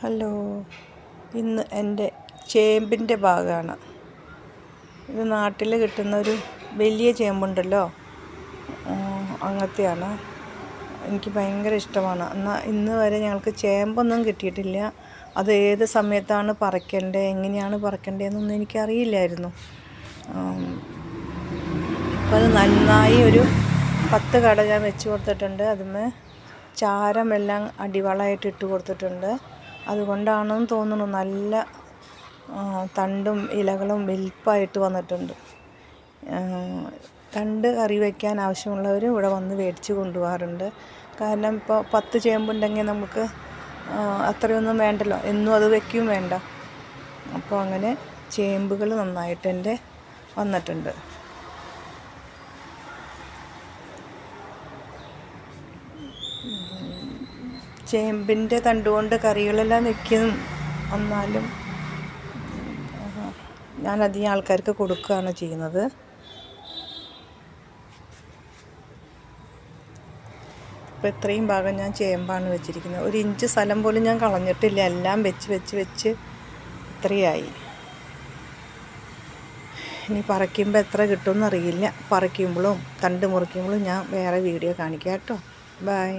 Hello, ഇന്ന് എൻ്റെ ചേമ്പിൻ്റെ ഭാഗമാണ്. ഇത് നാട്ടിൽ കിട്ടുന്നൊരു വലിയ ചേമ്പുണ്ടല്ലോ, അങ്ങനത്തെയാണ്. എനിക്ക് ഭയങ്കര ഇഷ്ടമാണ്. എന്നാൽ ഇന്ന് വരെ ഞങ്ങൾക്ക് ചേമ്പൊന്നും കിട്ടിയിട്ടില്ല. അത് ഏത് സമയത്താണ് പറിക്കേണ്ടത്, എങ്ങനെയാണ് പറിക്കേണ്ടതെന്നൊന്നും എനിക്കറിയില്ലായിരുന്നു. ഇപ്പോൾ അത് നന്നായി ഒരു 10 കട ഞാൻ വെച്ച് കൊടുത്തിട്ടുണ്ട്. അതിന്മേൽ ചാരമെല്ലാം അടിവളമായിട്ട് ഇട്ട് കൊടുത്തിട്ടുണ്ട്. അതുകൊണ്ടാണെന്ന് തോന്നുന്നു നല്ല തണ്ടും ഇലകളും വലിപ്പമായിട്ട് വന്നിട്ടുണ്ട്. തണ്ട് കറി വയ്ക്കാൻ ആവശ്യമുള്ളവർ ഇവിടെ വന്ന് മേടിച്ച് കൊണ്ടുപോകാറുണ്ട്. കാരണം ഇപ്പോൾ 10 ചേമ്പുണ്ടെങ്കിൽ നമുക്ക് അത്രയൊന്നും വേണ്ടല്ലോ, എന്നും അത് വയ്ക്കും വേണ്ട. അപ്പോൾ അങ്ങനെ ചേമ്പുകൾ നന്നായിട്ട് എൻ്റെ വന്നിട്ടുണ്ട്. ചേമ്പിൻ്റെ തണ്ടുകൊണ്ട് കറികളെല്ലാം വയ്ക്കും. എന്നാലും ഞാൻ അധികം ആൾക്കാർക്ക് കൊടുക്കുകയാണ് ചെയ്യുന്നത്. ഇപ്പോൾ ഇത്രയും ഭാഗം ഞാൻ ചേമ്പാണ് വെച്ചിരിക്കുന്നത്. 1 ഇഞ്ച് സ്ഥലം പോലും ഞാൻ കളഞ്ഞിട്ടില്ല. എല്ലാം വെച്ച് ഇത്രയായി. ഇനി പറിക്കുമ്പോൾ എത്ര കിട്ടുമെന്നറിയില്ല. പറിക്കുമ്പോഴും തണ്ട് മുറിക്കുമ്പോഴും ഞാൻ വേറെ വീഡിയോ കാണിക്കാം കേട്ടോ. ബൈ.